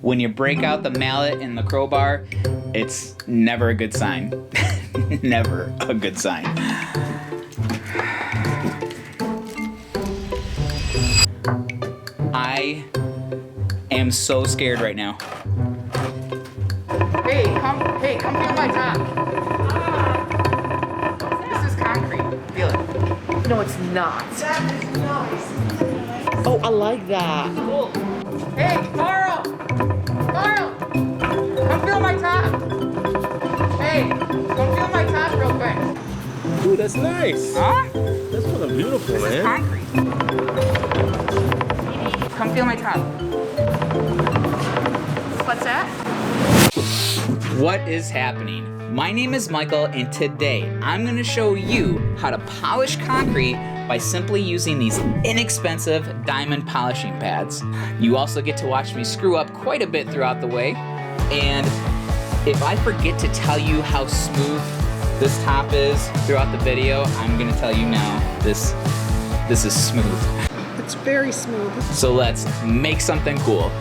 when you break out the mallet and the crowbar, it's never a good sign. Never a good sign. I am so scared right now. Hey, come feel my top. This is concrete. Feel it. No, it's not. That is nice. Oh, I like that. Cool. Hey, Carl! Carl! Come feel my top. Hey, come feel my top real quick. Ooh, that's nice. Huh? That's kind of beautiful, This is man. concrete. Come feel my top. What's that? What is happening? My name is Michael, and today I'm going to show you how to polish concrete by simply using these inexpensive diamond polishing pads. You also get to watch me screw up quite a bit throughout the way, and if I forget to tell you how smooth this top is throughout the video, I'm going to tell you now, this is smooth. It's very smooth. So let's make something cool.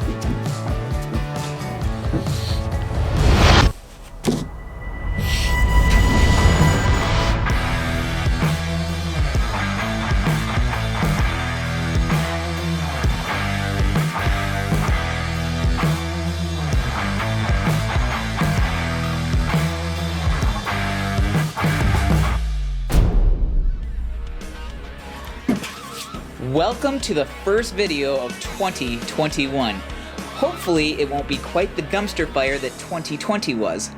Welcome to the first video of 2021. Hopefully it won't be quite the dumpster fire that 2020 was.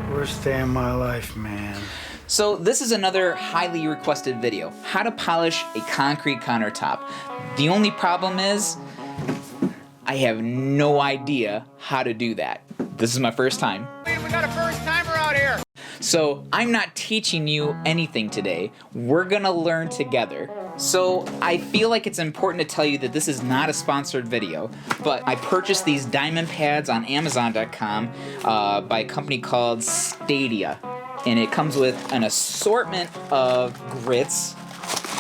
Worst day of my life, man. So this is another highly requested video, how to polish a concrete countertop. The only problem is, I have no idea how to do that. This is my first time. We got a first timer out here. So I'm not teaching you anything today. We're gonna learn together. So I feel like it's important to tell you that this is not a sponsored video, but I purchased these diamond pads on Amazon.com by a company called STADEA. And it comes with an assortment of grits,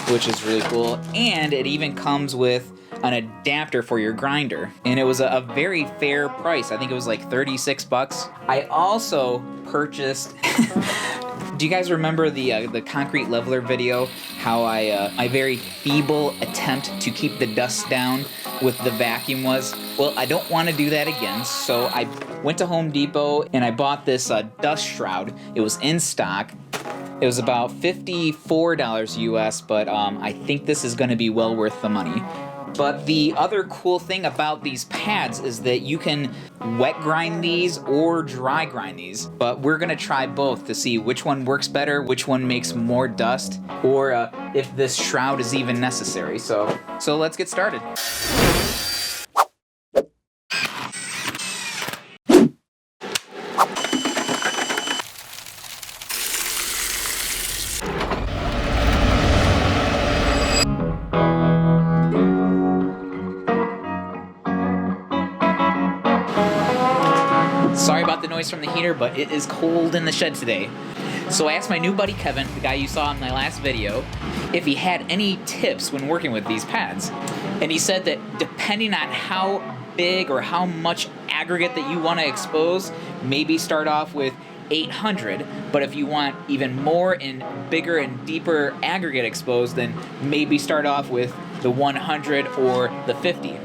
which is really cool, and it even comes with an adapter for your grinder. And it was a very fair price. I think it was like 36 bucks. I also purchased, do you guys remember the concrete leveler video? How my very feeble attempt to keep the dust down with the vacuum was? Well, I don't want to do that again, so I went to Home Depot and I bought this dust shroud. It was in stock. It was about $54 US, but I think this is gonna be well worth the money. But the other cool thing about these pads is that you can wet grind these or dry grind these. But we're gonna try both to see which one works better, which one makes more dust, or if this shroud is even necessary. So let's get started. Sorry about the noise from the heater, but it is cold in the shed today. So I asked my new buddy Kevin, the guy you saw in my last video, if he had any tips when working with these pads. And he said that depending on how big or how much aggregate that you want to expose, maybe start off with 800, but if you want even more and bigger and deeper aggregate exposed, then maybe start off with the 100 or the 50.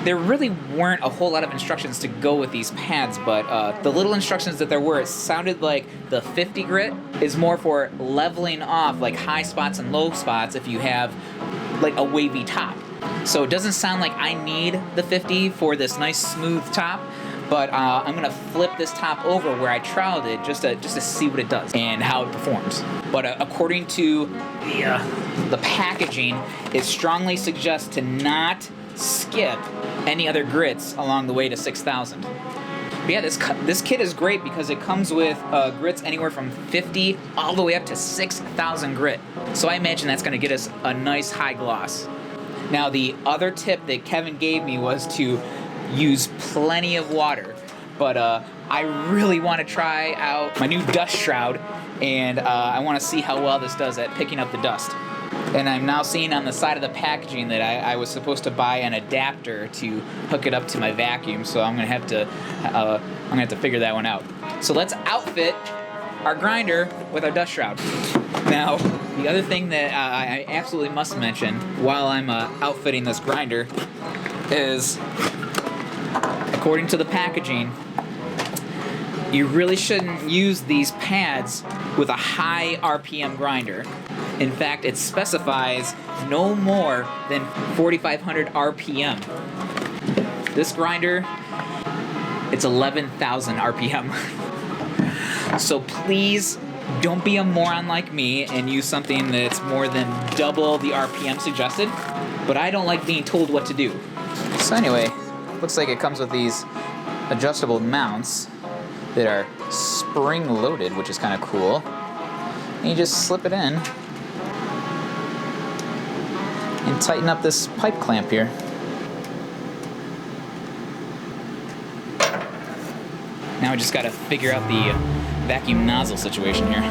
There really weren't a whole lot of instructions to go with these pads, but the little instructions that there were, it sounded like the 50 grit is more for leveling off like high spots and low spots if you have like a wavy top. So it doesn't sound like I need the 50 for this nice smooth top, but I'm gonna flip this top over where I troweled it just to see what it does and how it performs. But according to the packaging, it strongly suggests to not skip any other grits along the way to 6,000. But yeah, this kit is great because it comes with grits anywhere from 50 all the way up to 6,000 grit. So I imagine that's gonna get us a nice high gloss. Now the other tip that Kevin gave me was to use plenty of water, but I really want to try out my new dust shroud, and I want to see how well this does at picking up the dust. And I'm now seeing on the side of the packaging that I was supposed to buy an adapter to hook it up to my vacuum, so I'm gonna have to figure that one out. So let's outfit our grinder with our dust shroud. Now, the other thing that I absolutely must mention while I'm outfitting this grinder is, according to the packaging, you really shouldn't use these pads with a high RPM grinder. In fact, it specifies no more than 4,500 RPM. This grinder, it's 11,000 RPM. So please don't be a moron like me and use something that's more than double the RPM suggested, but I don't like being told what to do. So anyway, looks like it comes with these adjustable mounts that are spring-loaded, which is kind of cool. And you just slip it in and tighten up this pipe clamp here. Now I just gotta figure out the vacuum nozzle situation here.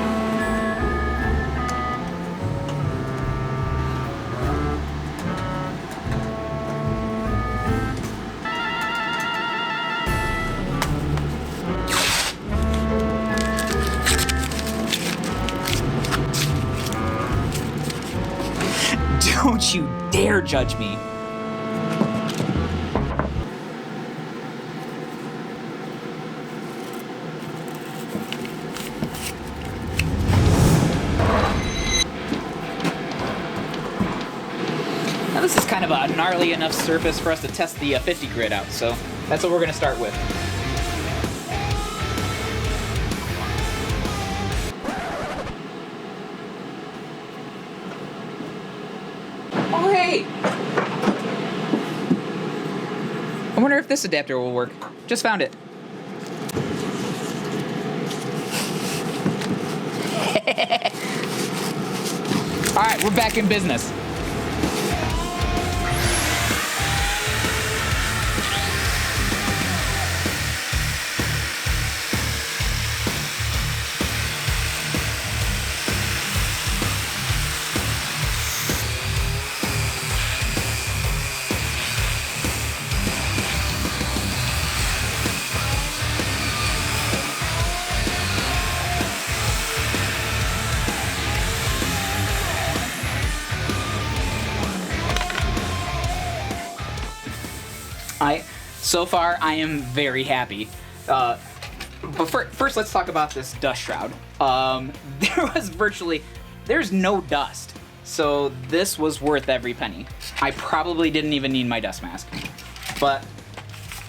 Don't you dare judge me. Now this is kind of a gnarly enough surface for us to test the 50 grit out, so that's what we're gonna start with. Oh, hey! I wonder if this adapter will work. Just found it. Alright, we're back in business. So far, I am very happy. But first, let's talk about this dust shroud. There's no dust. So this was worth every penny. I probably didn't even need my dust mask. But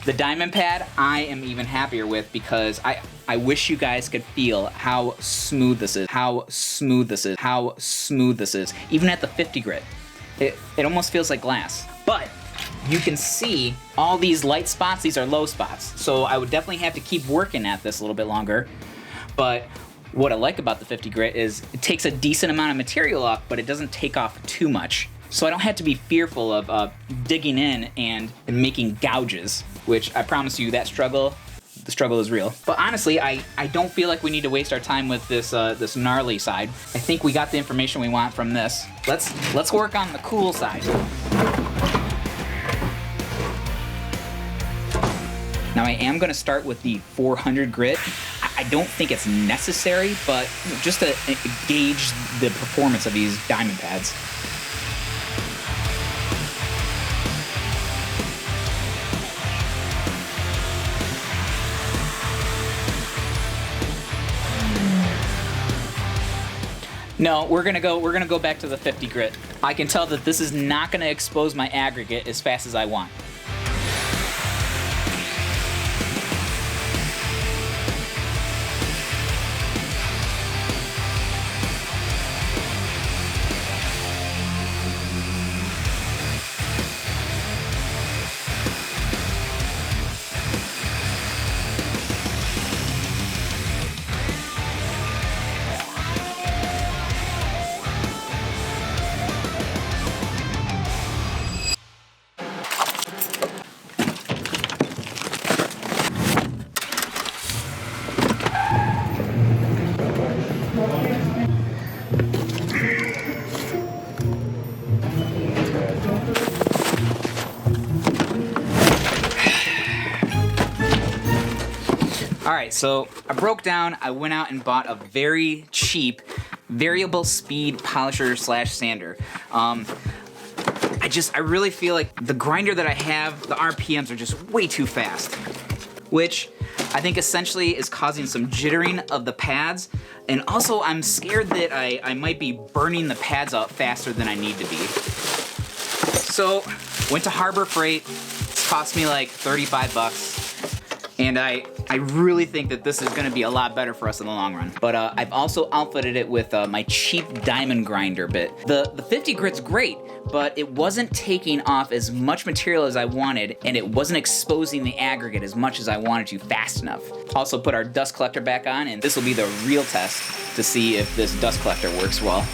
the diamond pad, I am even happier with because I wish you guys could feel how smooth this is, how smooth this is, how smooth this is. Even at the 50 grit, it almost feels like glass. But you can see all these light spots, these are low spots. So I would definitely have to keep working at this a little bit longer. But what I like about the 50 grit is it takes a decent amount of material off, but it doesn't take off too much. So I don't have to be fearful of digging in and making gouges, which I promise you the struggle is real. But honestly, I don't feel like we need to waste our time with this this gnarly side. I think we got the information we want from this. Let's work on the cool side. Now I am going to start with the 400 grit. I don't think it's necessary, but just to gauge the performance of these diamond pads. No, we're gonna go back to the 50 grit. I can tell that this is not gonna expose my aggregate as fast as I want. Alright, so I broke down, I went out and bought a very cheap variable speed polisher slash sander. I really feel like the grinder that I have, the RPMs are just way too fast, which I think essentially is causing some jittering of the pads, and also I'm scared that I might be burning the pads out faster than I need to be. So, went to Harbor Freight, it's cost me like 35 bucks. And I really think that this is gonna be a lot better for us in the long run. But I've also outfitted it with my cheap diamond grinder bit. The 50 grit's great, but it wasn't taking off as much material as I wanted, and it wasn't exposing the aggregate as much as I wanted to fast enough. Also put our dust collector back on, and this will be the real test to see if this dust collector works well.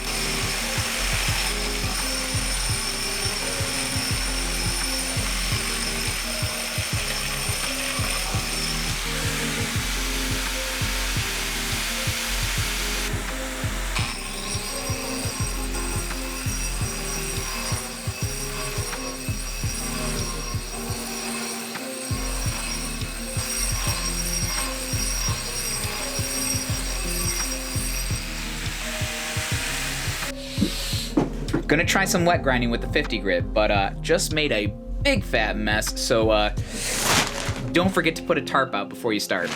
Gonna try some wet grinding with the 50 grit, but just made a big fat mess, so don't forget to put a tarp out before you start.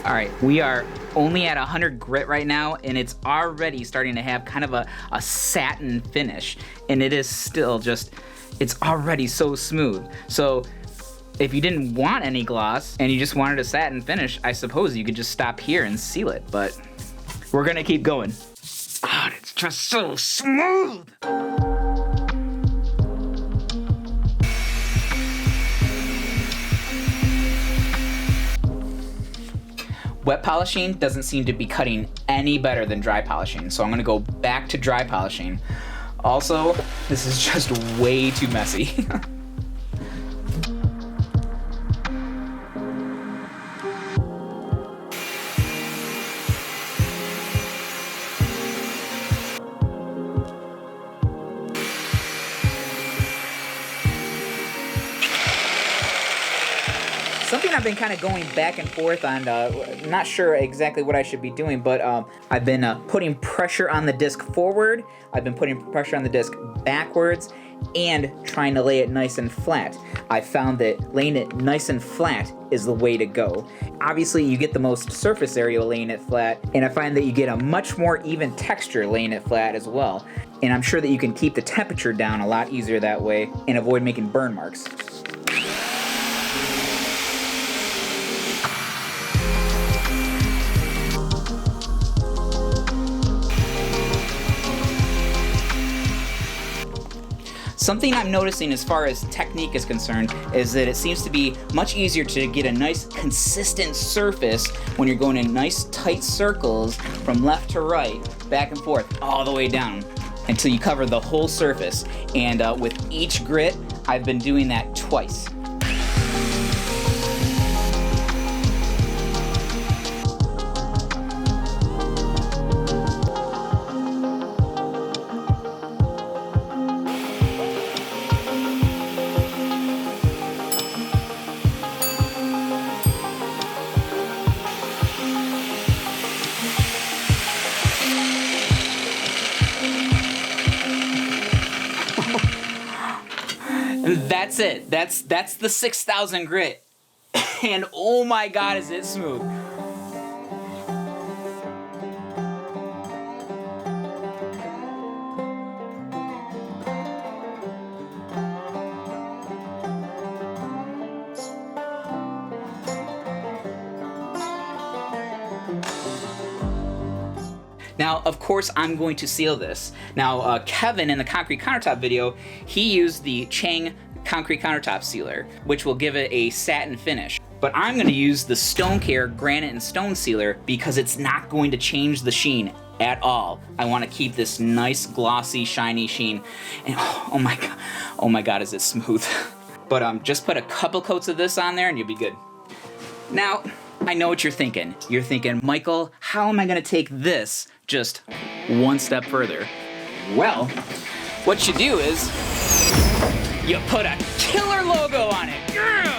All right, we are only at 100 grit right now, and it's already starting to have kind of a satin finish, and it is still just, it's already so smooth. So if you didn't want any gloss and you just wanted a satin finish, I suppose you could just stop here and seal it, but we're gonna keep going. God, it's just so smooth. Wet polishing doesn't seem to be cutting any better than dry polishing, so I'm gonna go back to dry polishing. Also, this is just way too messy. Something I've been kind of going back and forth on, not sure exactly what I should be doing, but I've been putting pressure on the disc forward, I've been putting pressure on the disc backwards, and trying to lay it nice and flat. I found that laying it nice and flat is the way to go. Obviously, you get the most surface area laying it flat, and I find that you get a much more even texture laying it flat as well. And I'm sure that you can keep the temperature down a lot easier that way and avoid making burn marks. Something I'm noticing as far as technique is concerned is that it seems to be much easier to get a nice consistent surface when you're going in nice tight circles from left to right, back and forth, all the way down until you cover the whole surface. And with each grit, I've been doing that twice. That's it. That's the 6,000 grit. And oh my God, is it smooth. Now, of course, I'm going to seal this. Now, Kevin in the concrete countertop video, he used the Cheng concrete countertop sealer, which will give it a satin finish. But I'm gonna use the Stone Care Granite and Stone Sealer because it's not going to change the sheen at all. I wanna keep this nice, glossy, shiny sheen. And oh my God, is it smooth. But just put a couple coats of this on there and you'll be good. Now, I know what you're thinking. You're thinking, Michael, how am I gonna take this just one step further? Well, what you do is, you put a killer logo on it. Yeah!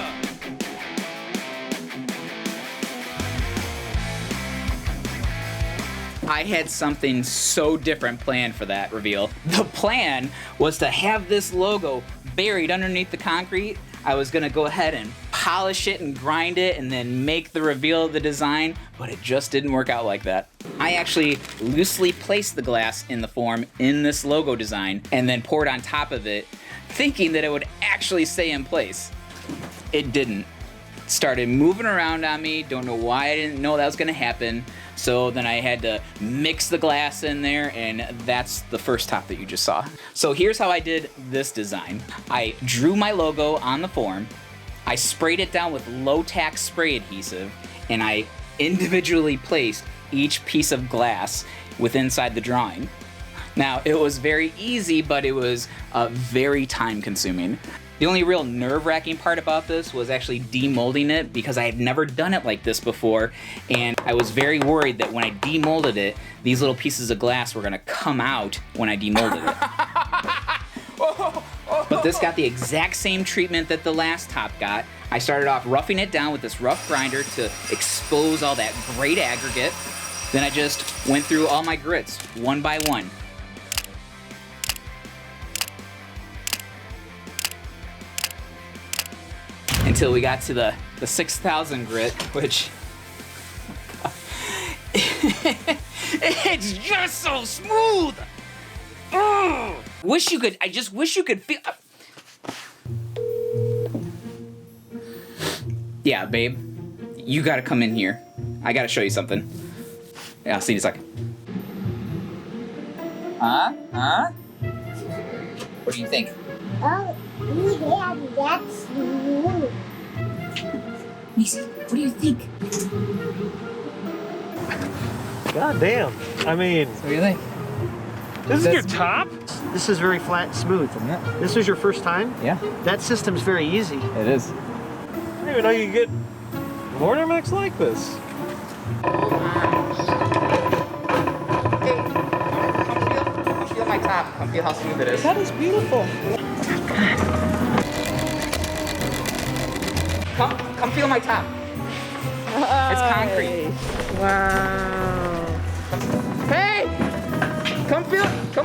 I had something so different planned for that reveal. The plan was to have this logo buried underneath the concrete. I was gonna go ahead and polish it and grind it and then make the reveal of the design, but it just didn't work out like that. I actually loosely placed the glass in the form in this logo design and then poured on top of it, thinking that it would actually stay in place. It didn't. It started moving around on me, don't know why I didn't know that was gonna happen. So then I had to mix the glass in there, and that's the first top that you just saw. So here's how I did this design. I drew my logo on the form, I sprayed it down with low tack spray adhesive, and I individually placed each piece of glass inside the drawing. Now, it was very easy, but it was very time consuming. The only real nerve-wracking part about this was actually demolding it because I had never done it like this before, and I was very worried that when I demolded it, these little pieces of glass were gonna come out when I demolded it. But this got the exact same treatment that the last top got. I started off roughing it down with this rough grinder to expose all that great aggregate. Then I just went through all my grits, one by one. Until we got to the 6,000 grit, which it's just so smooth. Ugh. I just wish you could feel. Yeah, babe, you gotta come in here. I gotta show you something. Yeah, I'll see you in a second. Huh? What do you think? Oh, yeah, that's smooth. Macy, what do you think? God damn. I mean, What do you think? this is your top? This is very flat and smooth. This is your first time? Yeah, That system's very easy. it is. I didn't even know you could get mortar mix like this. Hey, come feel my top. Come feel how smooth it is. That is beautiful. Come feel my top. It's concrete. Wow. Hey! Come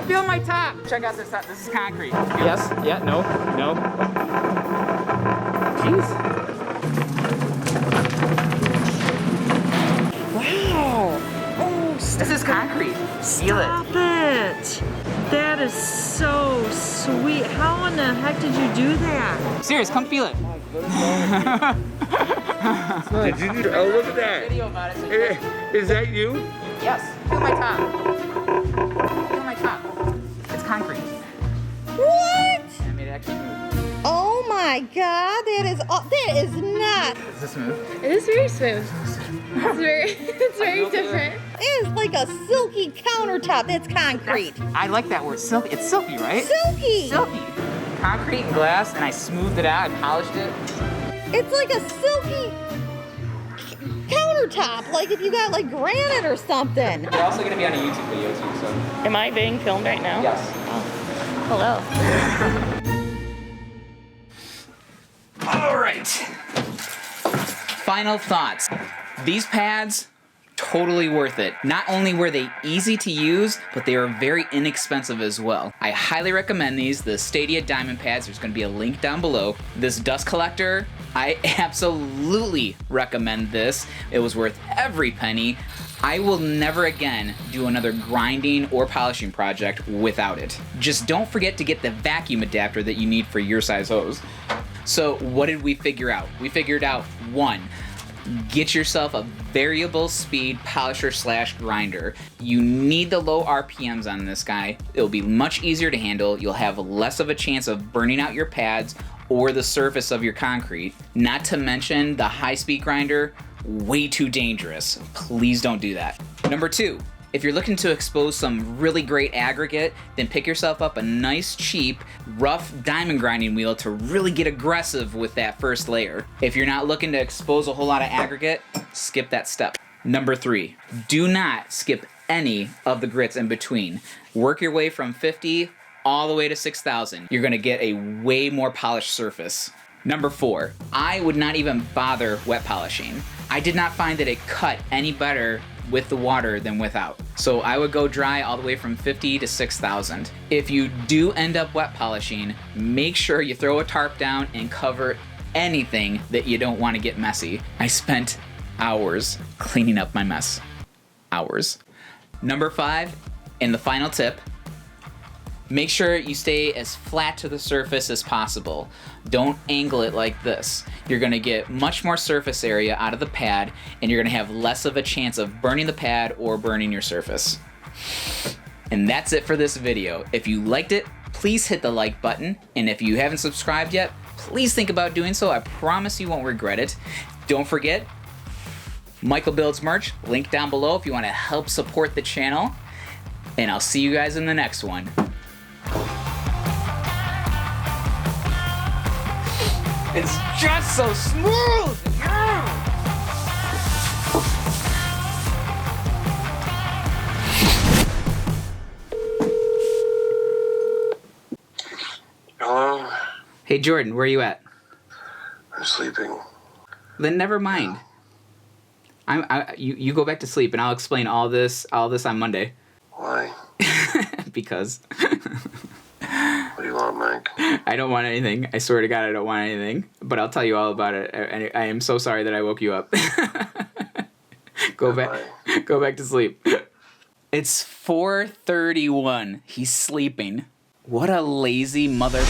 feel my top. Check out this top. This is concrete. Yes. Yeah. No. Jeez. Wow. Oh, This is concrete. Feel stop it. That is so sweet. How in the heck did you do that? Serious. Come feel it. Did you do, oh, look at that. Video about it. So you Is that you? yes. Feel my top. Feel my top. It's concrete. What? I made it extra smooth. Oh my God, that is nuts. Is this smooth? It is very smooth. It's very different. It is like a silky countertop. That's concrete. I like that word. Silky. It's silky, right? Silky. Silky. Concrete and glass, and I smoothed it out. I polished it. It's like a silky countertop, like if you got like granite or something. They're also going to be on a YouTube video too. So Am I being filmed right now? yes. Hello. All right. Final thoughts. These pads, totally worth it. Not only were they easy to use, but they were very inexpensive as well. I highly recommend these, the STADEA Diamond Pads. There's gonna be a link down below. This dust collector, I absolutely recommend this. It was worth every penny. I will never again do another grinding or polishing project without it. Just don't forget to get the vacuum adapter that you need for your size hose. So what did we figure out? We figured out, one, get yourself a variable speed polisher / grinder. You need the low RPMs on this guy. It'll be much easier to handle. You'll have less of a chance of burning out your pads or the surface of your concrete. Not to mention the high-speed grinder, way too dangerous. Please don't do that. Number 2, if you're looking to expose some really great aggregate, then pick yourself up a nice, cheap, rough diamond grinding wheel to really get aggressive with that first layer. If you're not looking to expose a whole lot of aggregate, skip that step. Number 3, do not skip any of the grits in between. Work your way from 50 all the way to 6,000. You're gonna get a way more polished surface. Number 4, I would not even bother wet polishing. I did not find that it cut any better with the water than without. So I would go dry all the way from 50 to 6,000. If you do end up wet polishing, make sure you throw a tarp down and cover anything that you don't want to get messy. I spent hours cleaning up my mess. Hours. Number 5, and the final tip, make sure you stay as flat to the surface as possible. Don't angle it like this. You're gonna get much more surface area out of the pad, and you're gonna have less of a chance of burning the pad or burning your surface. And that's it for this video. If you liked it, please hit the like button, and if you haven't subscribed yet, please think about doing so. I promise you won't regret it. Don't forget, Michael Builds merch, link down below if you wanna help support the channel, and I'll see you guys in the next one. It's just so smooth! Hello? Hey Jordan, where are you at? I'm sleeping. Then never mind. You go back to sleep and I'll explain all this on Monday. Why? Because. What do you want, Mike? I don't want anything. I swear to God, I don't want anything. But I'll tell you all about it. And I am so sorry that I woke you up. Go back to sleep. It's 4:31. He's sleeping. What a lazy mother.